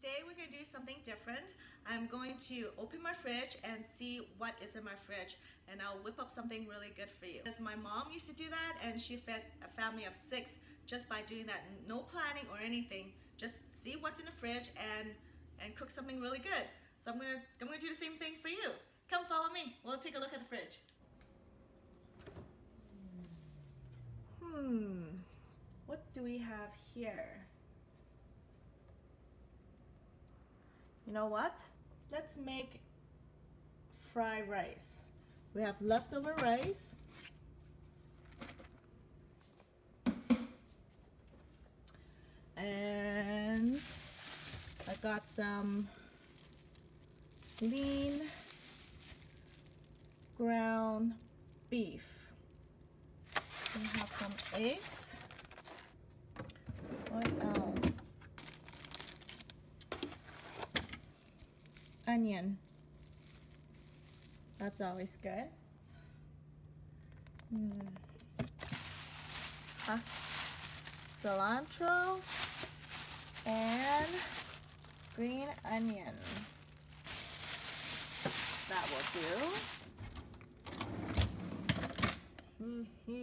Today we're going to do something different. I'm going to open my fridge and see what is in my fridge, and I'll whip up something really good for you. Because my mom used to do that, and she fed a family of 6 just by doing that. No planning or anything, just see what's in the fridge and cook something really good. So I'm gonna do the same thing for you. Come follow me. We'll take a look at the fridge. What do we have here? You know what? Let's make fried rice. We have leftover rice. And I got some lean ground beef. We have some eggs. What else? Onion. That's always good. Cilantro and green onion. That will do.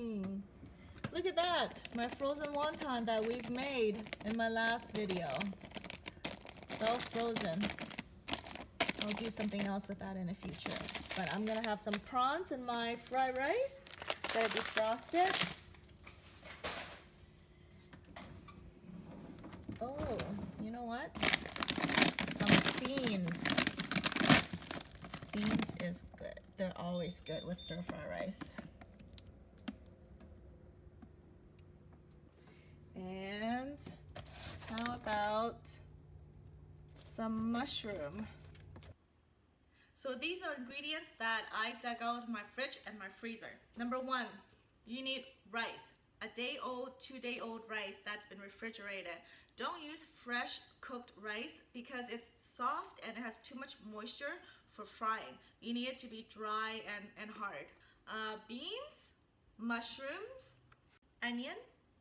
Look at that, my frozen wonton that we've made in my last video. It's all frozen. I'll do something else with that in the future. But I'm gonna have some prawns in my fried rice that will be frosted. Oh, you know what? Some beans. Beans is good. They're always good with stir-fry rice. And how about some mushroom? So these are ingredients that I dug out of my fridge and my freezer. Number 1, you need rice. A day old, 2-day old rice that's been refrigerated. Don't use fresh cooked rice because it's soft and it has too much moisture for frying. You need it to be dry and hard. Beans, mushrooms, onion,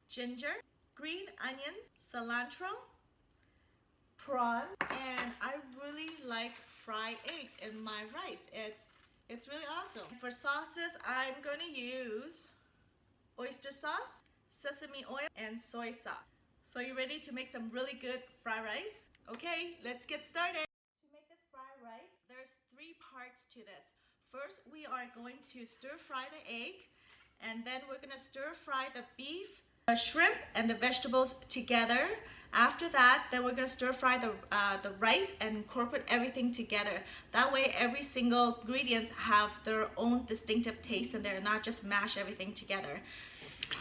ginger, green onion, cilantro, prawn, and I really like fried eggs in my rice. It's really awesome. For sauces, I'm going to use oyster sauce, sesame oil, and soy sauce. So you ready to make some really good fried rice? Okay, let's get started. To make this fried rice, there's 3 parts to this. First, we are going to stir fry the egg, and then we're going to stir fry the beef, the shrimp, and the vegetables together. After that, then we're going to stir fry the rice and incorporate everything together. That way every single ingredients have their own distinctive taste in there, not just mash everything together.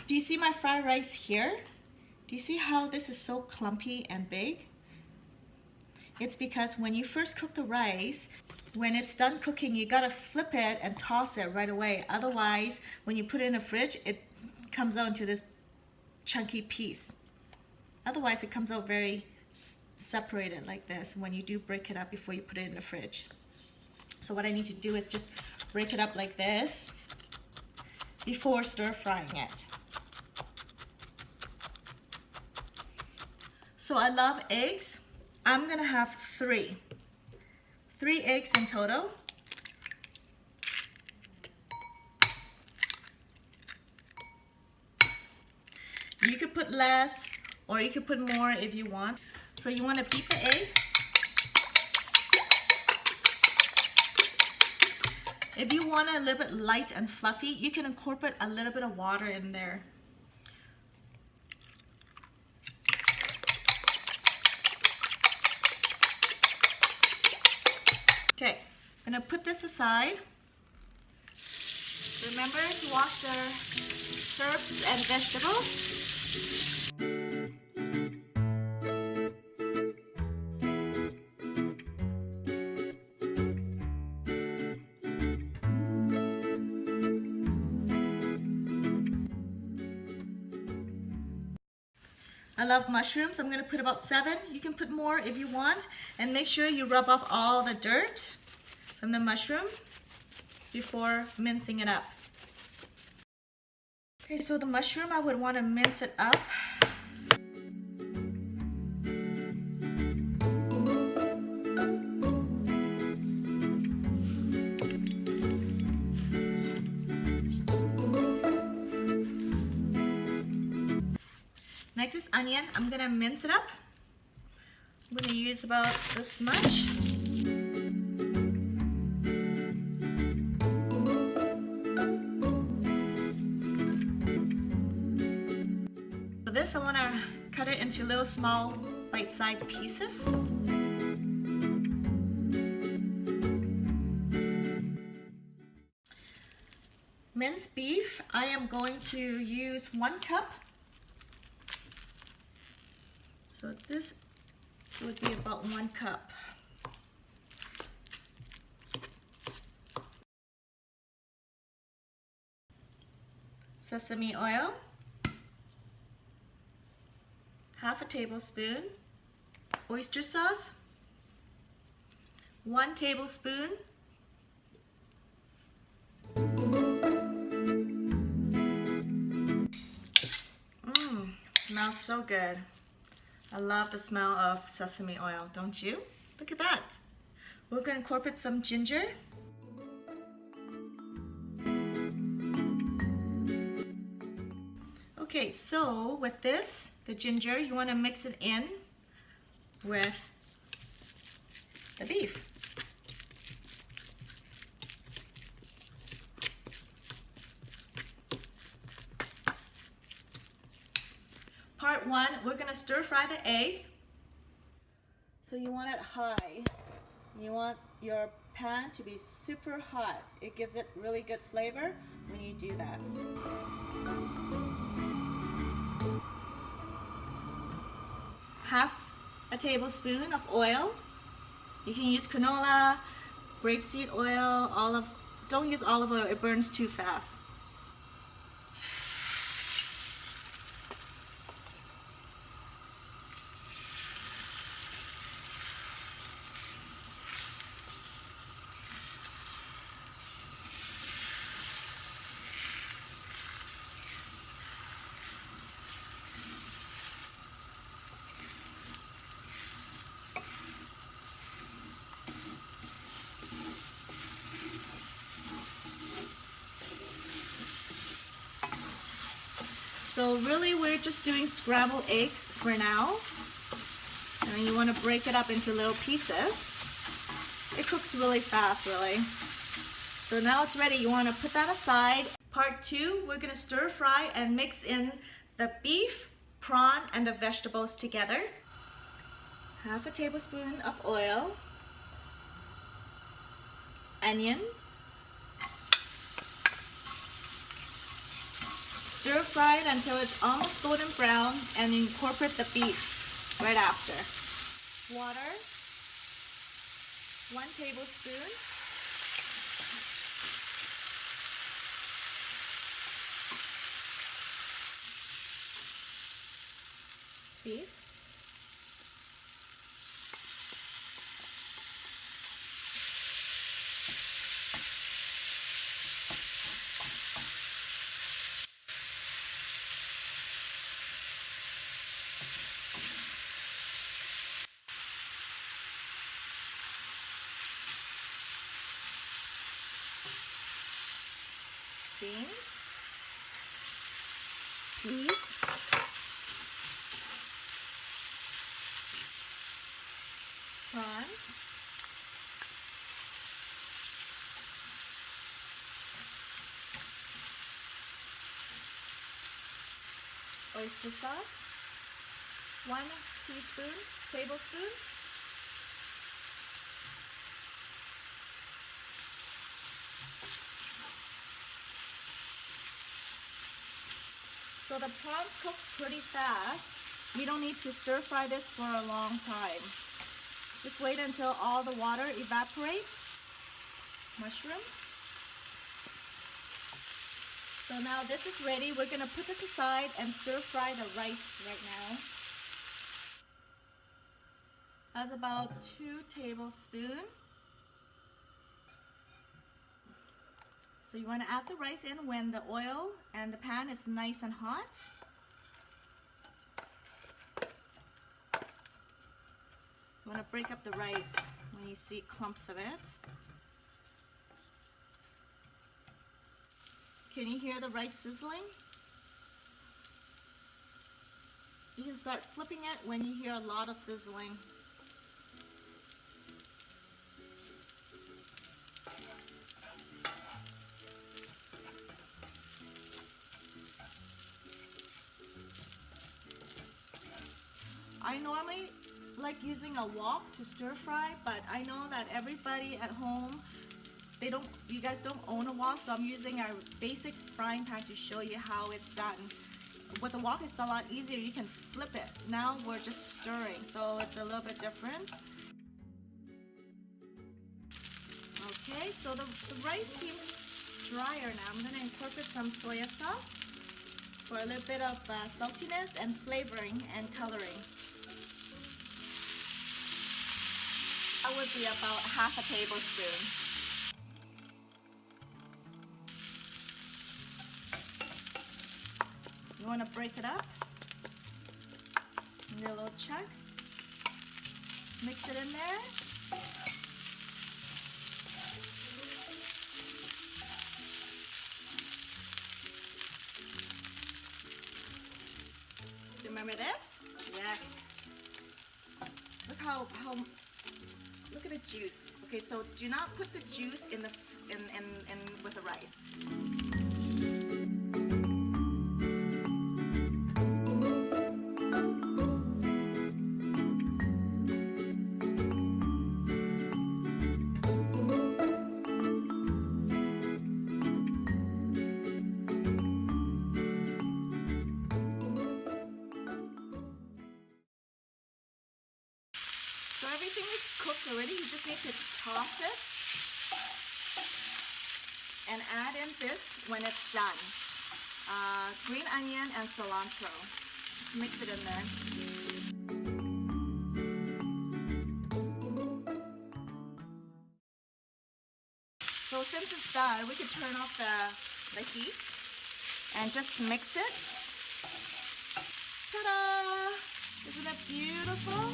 Do you see my fried rice here? Do you see how this is so clumpy and big? It's because when you first cook the rice, when it's done cooking, you gotta flip it and toss it right away. Otherwise, when you put it in the fridge, it comes out into this chunky piece. Otherwise, it comes out very separated like this when you do break it up before you put it in the fridge. So what I need to do is just break it up like this before stir frying it. So I love eggs. I'm gonna have 3 eggs in total. You could put less or you could put more if you want. So you want to beat the egg. If you want it a little bit light and fluffy, you can incorporate a little bit of water in there. Okay, I'm gonna put this aside. Remember to wash the herbs and vegetables. I love mushrooms. I'm going to put about 7. You can put more if you want. And make sure you rub off all the dirt from the mushroom before mincing it up. Okay, so the mushroom, I would want to mince it up. Next is onion. I'm gonna mince it up. I'm gonna use about this much. For this, I wanna cut it into little small bite-sized pieces. Minced beef, I am going to use 1 cup. So this would be about 1 cup. Sesame oil, half a tablespoon. Oyster sauce, 1 tablespoon. Smells so good. I love the smell of sesame oil, don't you? Look at that. We're going to incorporate some ginger. Okay, so with this, the ginger, you want to mix it in with the beef. Part 1, we're going to stir fry the egg. So you want it high. You want your pan to be super hot. It gives it really good flavor when you do that. Half a tablespoon of oil. You can use canola, grapeseed oil, olive. Don't use olive oil, it burns too fast. So really we're just doing scrambled eggs for now. And then you want to break it up into little pieces. It cooks really fast, really. So now it's ready. You want to put that aside. Part 2, we're going to stir fry and mix in the beef, prawn, and the vegetables together. Half a tablespoon of oil. Onion. Stir fry it until it's almost golden brown and incorporate the beef right after. Water, 1 tablespoon. Beef. Beans, peas, prawns, oyster sauce, 1 tablespoon, so the prawns cook pretty fast. You don't need to stir fry this for a long time. Just wait until all the water evaporates. Mushrooms. So now this is ready. We're going to put this aside and stir fry the rice right now. That's about 2 tablespoons. So you want to add the rice in when the oil and the pan is nice and hot. You want to break up the rice when you see clumps of it. Can you hear the rice sizzling? You can start flipping it when you hear a lot of sizzling. I normally like using a wok to stir fry, but I know that everybody at home, you guys don't own a wok, so I'm using a basic frying pan to show you how it's done. With a wok, it's a lot easier. You can flip it. Now we're just stirring, so it's a little bit different. Okay, so the rice seems drier now. I'm gonna incorporate some soy sauce for a little bit of saltiness and flavoring and coloring. That would be about half a tablespoon. You want to break it up into little chunks. Mix it in there. Do you remember this? Yes. Look at the juice. Okay, so do not put the juice in with the rice. So everything is cooked already. You just need to toss it and add in this when it's done. Green onion and cilantro. Just mix it in there. So since it's done, we can turn off the heat and just mix it. Ta-da! Isn't it beautiful?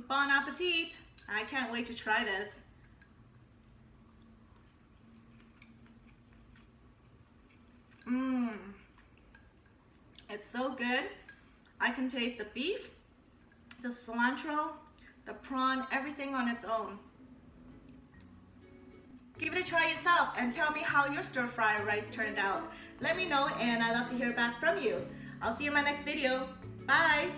Bon appetit! I can't wait to try this. It's so good. I can taste the beef, the cilantro, the prawn, everything on its own. Give it a try yourself and tell me how your stir fry rice turned out. Let me know, and I love to hear back from you. I'll see you in my next video. Bye!